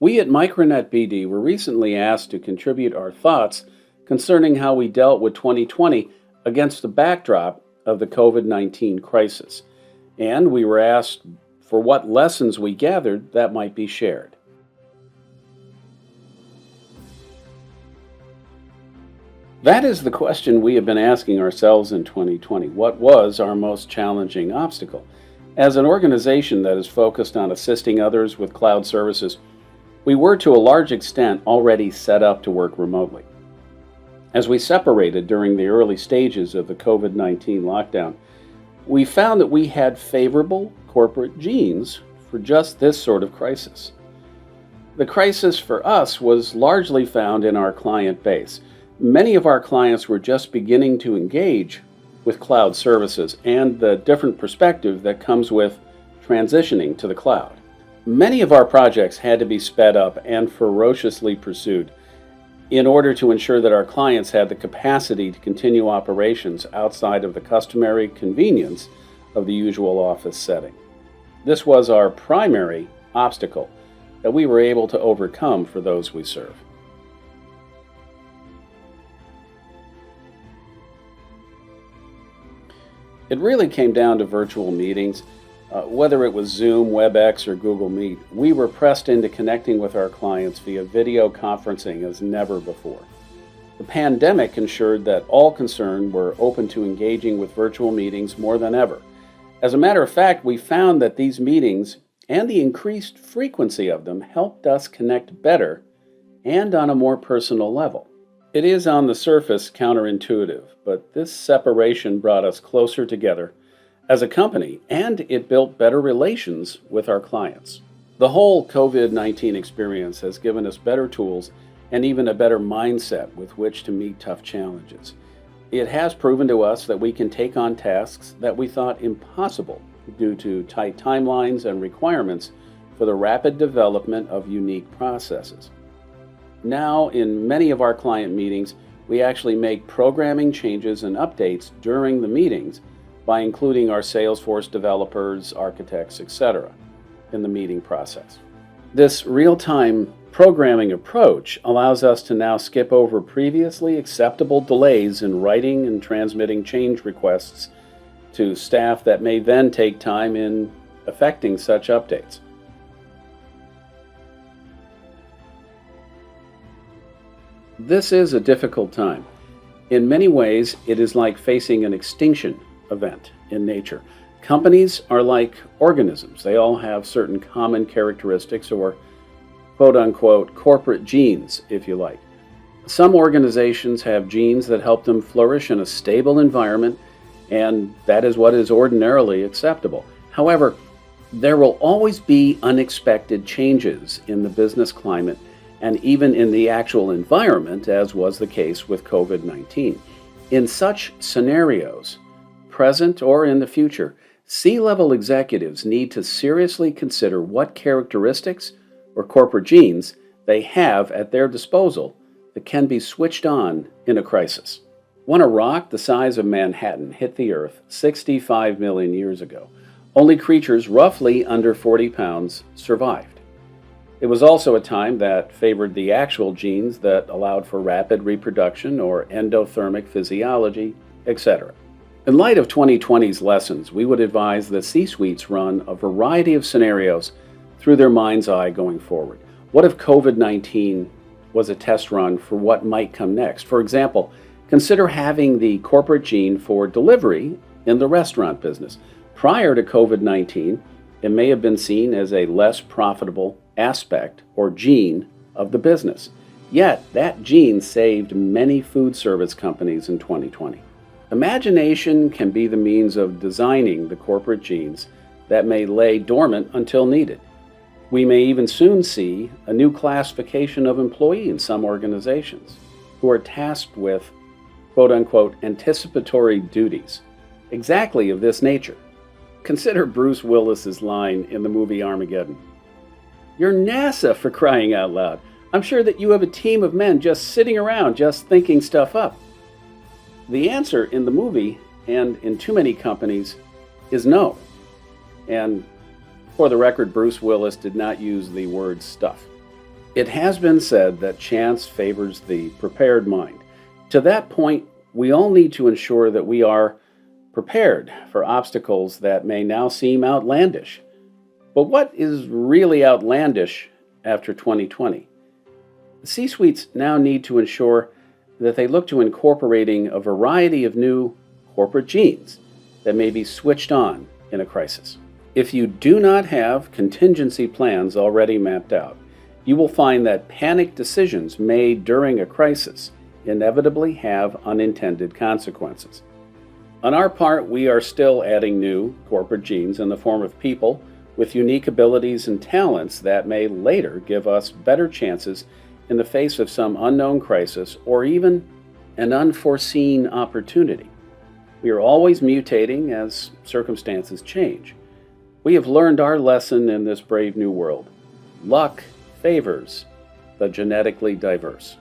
We at Micronetbd were recently asked to contribute our thoughts concerning how we dealt with 2020 against the backdrop of the COVID-19 crisis, and we were asked for what lessons we gathered that might be shared. That is the question we have been asking ourselves in 2020. What was our most challenging obstacle? As an organization that is focused on assisting others with cloud services, we were to a large extent already set up to work remotely. As we separated during the early stages of the COVID-19 lockdown, we found that we had favorable corporate genes for just this sort of crisis. The crisis for us was largely found in our client base. Many of our clients were just beginning to engage with cloud services and the different perspective that comes with transitioning to the cloud. Many of our projects had to be sped up and ferociously pursued in order to ensure that our clients had the capacity to continue operations outside of the customary convenience of the usual office setting. This was our primary obstacle that we were able to overcome for those we serve. It really came down to virtual meetings. Whether it was Zoom, WebEx, or Google Meet, we were pressed into connecting with our clients via video conferencing as never before. The pandemic ensured that all concerned were open to engaging with virtual meetings more than ever. As a matter of fact, we found that these meetings and the increased frequency of them helped us connect better and on a more personal level. It is on the surface counterintuitive, but this separation brought us closer together as a company, and it built better relations with our clients. The whole COVID-19 experience has given us better tools and even a better mindset with which to meet tough challenges. It has proven to us that we can take on tasks that we thought impossible due to tight timelines and requirements for the rapid development of unique processes. Now, in many of our client meetings, we actually make programming changes and updates during the meetings by including our Salesforce developers, architects, etc. in the meeting process. This real-time programming approach allows us to now skip over previously acceptable delays in writing and transmitting change requests to staff that may then take time in effecting such updates. This is a difficult time. In many ways, it is like facing an extinction event in nature. Companies are like organisms. They all have certain common characteristics or quote-unquote corporate genes, if you like. Some organizations have genes that help them flourish in a stable environment, and that is what is ordinarily acceptable. However, there will always be unexpected changes in the business climate and even in the actual environment, as was the case with COVID-19. In such scenarios, present or in the future, C-level executives need to seriously consider what characteristics or corporate genes they have at their disposal that can be switched on in a crisis. When a rock the size of Manhattan hit the Earth 65 million years ago, only creatures roughly under 40 pounds survived. It was also a time that favored the actual genes that allowed for rapid reproduction or endothermic physiology, etc. In light of 2020's lessons, we would advise that C-suites run a variety of scenarios through their mind's eye going forward. What if COVID-19 was a test run for what might come next? For example, consider having the corporate gene for delivery in the restaurant business. Prior to COVID-19, it may have been seen as a less profitable aspect or gene of the business. Yet, that gene saved many food service companies in 2020. Imagination can be the means of designing the corporate genes that may lay dormant until needed. We may even soon see a new classification of employee in some organizations who are tasked with quote-unquote anticipatory duties, exactly of this nature. Consider Bruce Willis's line in the movie Armageddon. "You're NASA, for crying out loud. I'm sure that you have a team of men just sitting around just thinking stuff up." The answer in the movie and in too many companies is no. And for the record, Bruce Willis did not use the word stuff. It has been said that chance favors the prepared mind. To that point, we all need to ensure that we are prepared for obstacles that may now seem outlandish. But what is really outlandish after 2020? The C-suites now need to ensure that they look to incorporating a variety of new corporate genes that may be switched on in a crisis. If you do not have contingency plans already mapped out, you will find that panic decisions made during a crisis inevitably have unintended consequences. On our part, we are still adding new corporate genes in the form of people with unique abilities and talents that may later give us better chances in the face of some unknown crisis or even an unforeseen opportunity. We are always mutating as circumstances change. We have learned our lesson in this brave new world. Luck favors the genetically diverse.